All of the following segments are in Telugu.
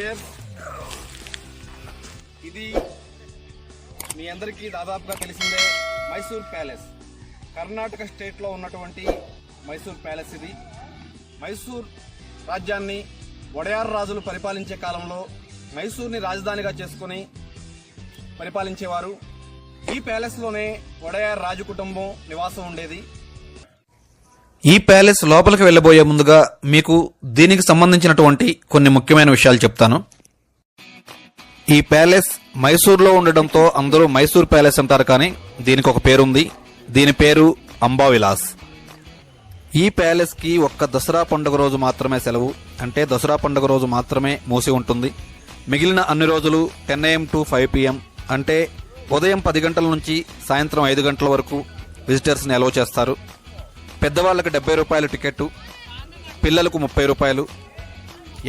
వ్యూయర్స్, ఇది మీ అందరికీ దాదాపుగా తెలిసిందే మైసూర్ ప్యాలెస్. కర్ణాటక స్టేట్లో ఉన్నటువంటి మైసూర్ ప్యాలెస్ ఇది. మైసూర్ రాజ్యాన్ని వడయార్ రాజులు పరిపాలించే కాలంలో మైసూర్ని రాజధానిగా చేసుకుని పరిపాలించేవారు. ఈ ప్యాలెస్లోనే వడయార్ రాజు కుటుంబం నివాసం ఉండేది. ఈ ప్యాలెస్ లోపలికి వెళ్లబోయే ముందుగా మీకు దీనికి సంబంధించినటువంటి కొన్ని ముఖ్యమైన విషయాలు చెప్తాను. ఈ ప్యాలెస్ మైసూర్లో ఉండడంతో అందరూ మైసూర్ ప్యాలెస్ అంటారు, కానీ దీనికి ఒక పేరుంది. దీని పేరు అంబావిలాస్. ఈ ప్యాలెస్ కి ఒక్క దసరా పండుగ రోజు మాత్రమే సెలవు, అంటే దసరా పండుగ రోజు మాత్రమే మూసి ఉంటుంది. మిగిలిన అన్ని రోజులు 10 AM to 5 PM, అంటే ఉదయం 10 గంటల నుంచి సాయంత్రం 5 గంటల వరకు విజిటర్స్ని అలౌ చేస్తారు. పెద్దవాళ్ళకి 70 రూపాయలు టికెట్, పిల్లలకు 30 రూపాయలు.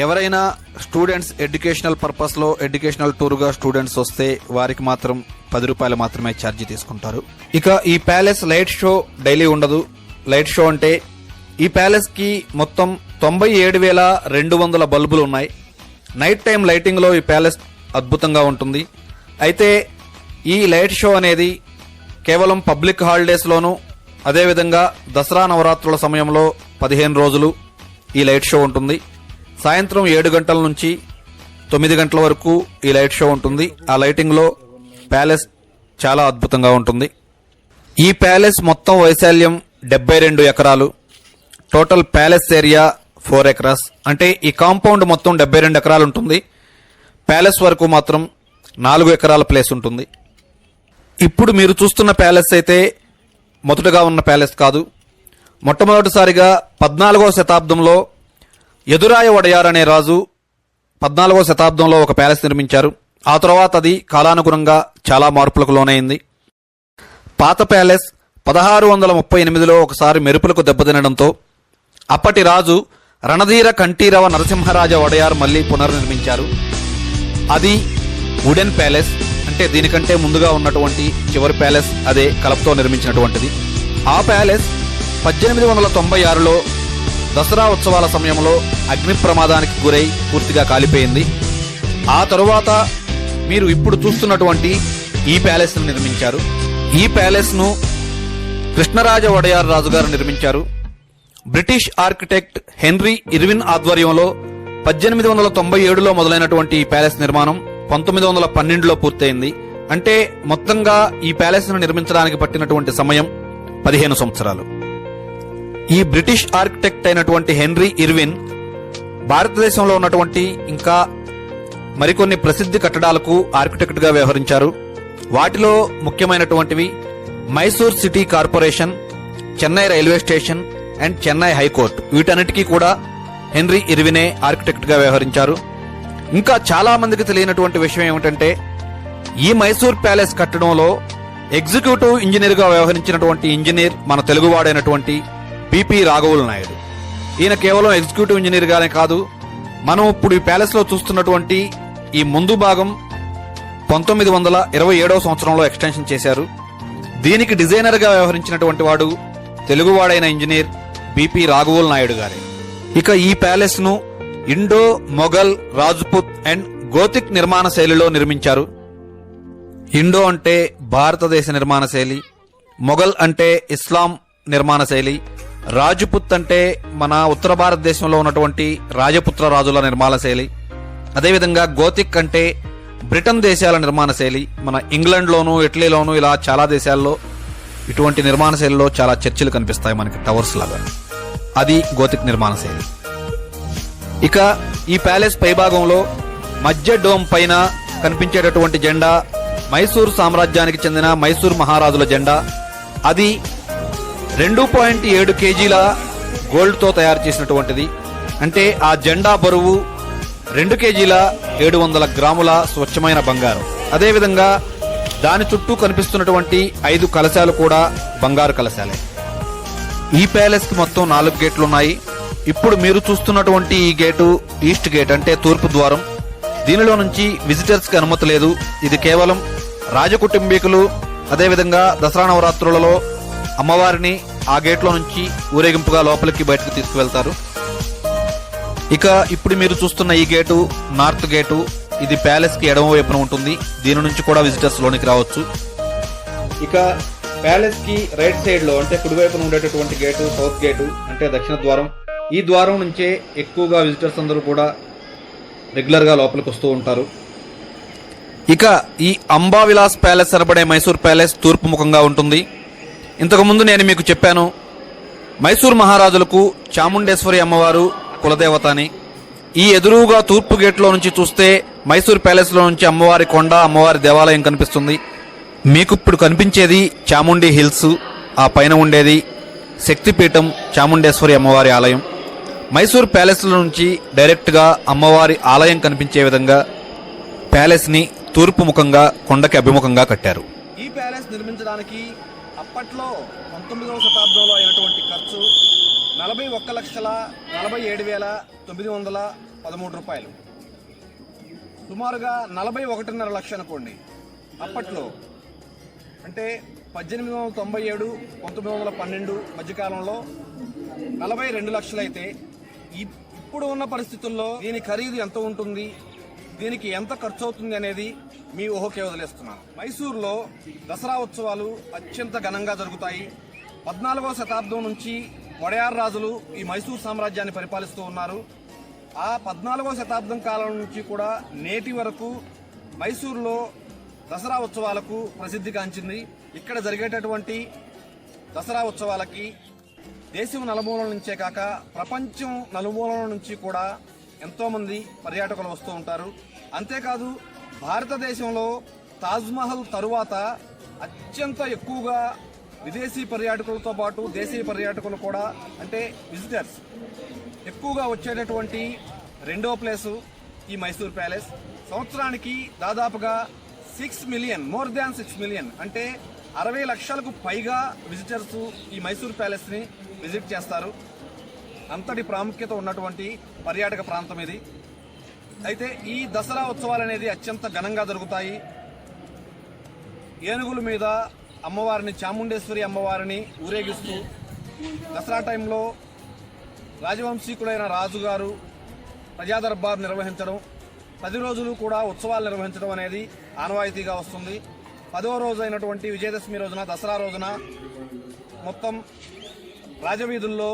ఎవరైనా స్టూడెంట్స్ ఎడ్యుకేషనల్ పర్పస్లో ఎడ్యుకేషనల్ టూర్గా స్టూడెంట్స్ వస్తే వారికి మాత్రం 10 రూపాయలు మాత్రమే ఛార్జీ తీసుకుంటారు. ఇక ఈ ప్యాలెస్ లైట్ షో డైలీ ఉండదు. లైట్ షో అంటే ఈ ప్యాలెస్ కి మొత్తం 97,200 బల్బులు ఉన్నాయి. నైట్ టైం లైటింగ్ లో ఈ ప్యాలెస్ అద్భుతంగా ఉంటుంది. అయితే ఈ లైట్ షో అనేది కేవలం పబ్లిక్ హాలిడేస్ లోను, అదేవిధంగా దసరా నవరాత్రుల సమయంలో 15 రోజులు ఈ లైట్ షో ఉంటుంది. సాయంత్రం 7 గంటల నుంచి 9 గంటల వరకు ఈ లైట్ షో ఉంటుంది. ఆ లైటింగ్ లో ప్యాలెస్ చాలా అద్భుతంగా ఉంటుంది. ఈ ప్యాలెస్ మొత్తం వైశాల్యం 72 ఎకరాలు. Total palace area 4 acres. అంటే ఈ కాంపౌండ్ మొత్తం 72 ఎకరాలు ఉంటుంది. ప్యాలెస్ వరకు మాత్రం 4 ఎకరాల ప్లేస్ ఉంటుంది. ఇప్పుడు మీరు చూస్తున్న ప్యాలెస్ అయితే మొదటగా ఉన్న ప్యాలెస్ కాదు. మొట్టమొదటిసారిగా 14వ శతాబ్దంలో యదురాయ వడయార్ అనే రాజు 14వ శతాబ్దంలో ఒక ప్యాలెస్ నిర్మించారు. ఆ తర్వాత అది కాలానుగుణంగా చాలా మార్పులకు లోనైంది. పాత ప్యాలెస్ 1638లో ఒకసారి మెరుపులకు దెబ్బతినడంతో అప్పటి రాజు రణధీర కంఠీరవ నరసింహరాజ వడయార్ మళ్లీ పునర్నిర్మించారు. అది వుడెన్ ప్యాలెస్, అంటే దీనికంటే ముందుగా ఉన్నటువంటి చివరి ప్యాలెస్ అదే కలపతో నిర్మించినటువంటిది. ఆ ప్యాలెస్ 1896లో దసరా ఉత్సవాల సమయంలో అగ్ని ప్రమాదానికి గురై పూర్తిగా కాలిపోయింది. ఆ తరువాత మీరు ఇప్పుడు చూస్తున్నటువంటి ఈ ప్యాలెస్ ను నిర్మించారు. ఈ ప్యాలెస్ ను కృష్ణరాజ వడయార్ రాజుగారు నిర్మించారు. బ్రిటిష్ ఆర్కిటెక్ట్ హెన్రీ ఇర్విన్ ఆధ్వర్యంలో 1897లో మొదలైనటువంటి ఈ ప్యాలెస్ నిర్మాణం 1912లో పూర్తయింది. అంటే మొత్తంగా ఈ ప్యాలెస్ ను నిర్మించడానికి పట్టినటువంటి సమయం 15 సంవత్సరాలు. ఈ బ్రిటిష్ ఆర్కిటెక్ట్ అయినటువంటి హెన్రీ ఇర్విన్ భారతదేశంలో ఉన్నటువంటి ఇంకా మరికొన్ని ప్రసిద్ధి కట్టడాలకు ఆర్కిటెక్ట్ గా వ్యవహరించారు. వాటిలో ముఖ్యమైనటువంటివి Mysore city corporation, Chennai railway station and Chennai high court. వీటన్నిటికీ కూడా హెన్రీ ఇర్వినే ఆర్కిటెక్ట్ గా వ్యవహరించారు. ఇంకా చాలా మందికి తెలియనటువంటి విషయం ఏమిటంటే ఈ మైసూర్ ప్యాలెస్ కట్టడంలో ఎగ్జిక్యూటివ్ ఇంజనీర్ గా వ్యవహరించినటువంటి ఇంజనీర్ మన తెలుగువాడైనటువంటి పిపి రాఘవులు నాయుడు. ఈయన కేవలం ఎగ్జిక్యూటివ్ ఇంజనీర్ గానే కాదు, మనం ఇప్పుడు ఈ ప్యాలెస్ లో చూస్తున్నటువంటి ఈ ముందు భాగం 1927వ సంవత్సరంలో ఎక్స్టెన్షన్ చేశారు. దీనికి డిజైనర్ గా వ్యవహరించినటువంటి వాడు తెలుగువాడైన ఇంజనీర్ బిపి రాఘవులు నాయుడు గారే. ఇక ఈ ప్యాలెస్ ను Indo, Mughal, Rajput and Gothic నిర్మాణ శైలిలో నిర్మించారు. ఇండో అంటే భారతదేశ నిర్మాణ శైలి, మొఘల్ అంటే ఇస్లాం నిర్మాణ శైలి, రాజ్పుత్ అంటే మన ఉత్తర భారతదేశంలో ఉన్నటువంటి రాజపుత్ర రాజుల నిర్మాణ శైలి, అదేవిధంగా గోతిక్ అంటే బ్రిటన్ దేశాల నిర్మాణ శైలి. మన ఇంగ్లాండ్లోను, ఇటలీలోను ఇలా చాలా దేశాల్లో ఇటువంటి నిర్మాణ శైలిలో చాలా చర్చిలు కనిపిస్తాయి మనకి, టవర్స్ లాగా. అది గోతిక్ నిర్మాణ శైలి. ఇక ఈ ప్యాలెస్ పైభాగంలో మధ్య డోమ్ పైన కనిపించేటటువంటి జెండా మైసూర్ సామ్రాజ్యానికి చెందిన మైసూర్ మహారాజుల జెండా. అది 2.7 kgల గోల్డ్ తో తయారు చేసినటువంటిది. అంటే ఆ జెండా బరువు 2 kgల 700 గ్రాముల స్వచ్ఛమైన బంగారం. అదేవిధంగా దాని చుట్టూ కనిపిస్తున్నటువంటి 5 కలశాలు కూడా బంగారు కలశాలే. ఈ ప్యాలెస్ కి మొత్తం 4 గేట్లున్నాయి. ఇప్పుడు మీరు చూస్తున్నటువంటి ఈ గేటు ఈస్ట్ గేట్, అంటే తూర్పు ద్వారం. దీనిలో నుంచి విజిటర్స్ కి అనుమతి లేదు. ఇది కేవలం రాజకుటుంబీకులు, అదేవిధంగా దసరా నవరాత్రులలో అమ్మవారిని ఆ గేట్లో నుంచి ఊరేగింపుగా లోపలికి బయటకు తీసుకువెళ్తారు. ఇక ఇప్పుడు మీరు చూస్తున్న ఈ గేటు నార్త్ గేటు, ఇది ప్యాలెస్ కి ఎడమ వైపున ఉంటుంది. దీని నుంచి కూడా విజిటర్స్ లోనికి రావచ్చు. ఇక ప్యాలెస్ కి రైట్ సైడ్ లో అంటే కుడివైపున ఉండేటటువంటి గేటు సౌత్ గేటు, అంటే దక్షిణ ద్వారం. ఈ ద్వారం నుంచే ఎక్కువగా విజిటర్స్ అందరూ కూడా రెగ్యులర్ గా లోపలికి వస్తూ ఉంటారు. ఇక ఈ అంబావిలాస్ ప్యాలెస్ అనబడే మైసూర్ ప్యాలెస్ తూర్పు ముఖంగా ఉంటుంది. ఇంతకుముందు నేను మీకు చెప్పాను, మైసూర్ మహారాజులకు చాముండేశ్వరి అమ్మవారు కులదేవత అని. ఈ ఎదురుగా తూర్పు గేట్లో నుంచి చూస్తే మైసూర్ ప్యాలెస్ లో నుంచి అమ్మవారి కొండ, అమ్మవారి దేవాలయం కనిపిస్తుంది. మీకు ఇప్పుడు కనిపించేది చాముండి హిల్స్, ఆ పైన ఉండేది శక్తిపీఠం చాముండేశ్వరి అమ్మవారి ఆలయం. మైసూర్ ప్యాలెస్ లో నుంచి డైరెక్ట్ గా అమ్మవారి ఆలయం కనిపించే విధంగా ప్యాలెస్ ని తూర్పు ముఖంగా కొండకి అభిముఖంగా కట్టారు. ఈ ప్యాలెస్ నిర్మించడానికి అప్పట్లో 19వ శతాబ్దంలో అయినటువంటి ఖర్చు 41,47,913 రూపాయలు. సుమారుగా 41.5 లక్షలు అనుకోండి. అప్పట్లో అంటే 1897 1912 మధ్యకాలంలో 42 లక్షలు అయితే, ఇప్పుడు ఉన్న పరిస్థితుల్లో దీని ఖరీదు ఎంత ఉంటుంది, దీనికి ఎంత ఖర్చు అవుతుంది అనేది మీ ఊహకే వదిలేస్తున్నాను. మైసూరులో దసరా ఉత్సవాలు అత్యంత ఘనంగా జరుగుతాయి. 14వ శతాబ్దం నుంచి వడయార్ రాజులు ఈ మైసూర్ సామ్రాజ్యాన్ని పరిపాలిస్తూ ఉన్నారు. ఆ 14వ శతాబ్దం కాలం నుంచి కూడా నేటి వరకు మైసూరులో దసరా ఉత్సవాలకు ప్రసిద్ధి కాంచింది. ఇక్కడ జరిగేటటువంటి దసరా ఉత్సవాలకి దేశం నలుమూలల నుంచే కాక ప్రపంచం నలుమూలల నుంచి కూడా ఎంతోమంది పర్యాటకులు వస్తూ ఉంటారు. అంతేకాదు, భారతదేశంలో తాజ్మహల్ తరువాత అత్యంత ఎక్కువగా విదేశీ పర్యాటకులతో పాటు దేశీయ పర్యాటకులు కూడా, అంటే విజిటర్స్ ఎక్కువగా వచ్చేటటువంటి రెండో ప్లేసు ఈ మైసూర్ ప్యాలెస్. సంవత్సరానికి దాదాపుగా 6 మిలియన్, మోర్ దాన్ 6 మిలియన్, అంటే 60 లక్షలకు పైగా విజిటర్స్ ఈ మైసూర్ ప్యాలెస్ ని విజిట్ చేస్తారు. అంతటి ప్రాముఖ్యత ఉన్నటువంటి పర్యాటక ప్రాంతం ఇది. అయితే ఈ దసరా ఉత్సవాలు అనేది అత్యంత ఘనంగా జరుగుతాయి. ఏనుగుల మీద అమ్మవారిని, చాముండేశ్వరి అమ్మవారిని ఊరేగిస్తూ దసరా టైంలో రాజవంశీకుడైన రాజుగారు ప్రజాదర్బార్ నిర్వహించడం, 10 రోజులు కూడా ఉత్సవాలు నిర్వహించడం అనేది ఆనవాయితీగా వస్తుంది. 10వ రోజు అయినటువంటి విజయదశమి రోజున, దసరా రోజున మొత్తం రాజవీధుల్లో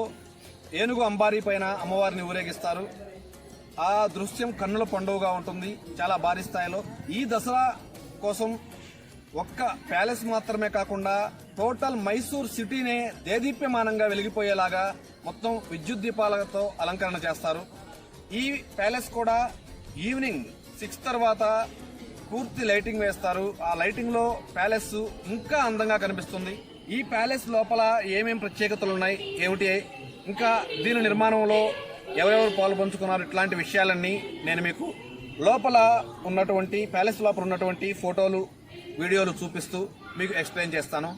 ఏనుగు అంబారీ పైన అమ్మవారిని ఊరేగిస్తారు. ఆ దృశ్యం కన్నుల పండుగగా ఉంటుంది, చాలా భారీ స్థాయిలో. ఈ దసరా కోసం ఒక్క ప్యాలెస్ మాత్రమే కాకుండా టోటల్ మైసూర్ సిటీనే దేదీప్యమానంగా వెలిగిపోయేలాగా మొత్తం విద్యుత్ దీపాలతో అలంకరణ చేస్తారు. ఈ ప్యాలెస్ కూడా ఈవినింగ్ 6 తర్వాత పూర్తి లైటింగ్ వేస్తారు. ఆ లైటింగ్ లో ప్యాలెస్ ఇంకా అందంగా కనిపిస్తుంది. ఈ ప్యాలెస్ లోపల ఏమేం ప్రత్యేకతలు ఉన్నాయి, ఏమిటి, ఇంకా దీని నిర్మాణంలో ఎవరెవరు పాలు పంచుకున్నారు, ఇట్లాంటి విషయాలన్నీ నేను మీకు లోపల ఉన్నటువంటి ప్యాలెస్ లోపల ఉన్నటువంటి ఫోటోలు, వీడియోలు చూపిస్తూ మీకు ఎక్స్ప్లెయిన్ చేస్తాను.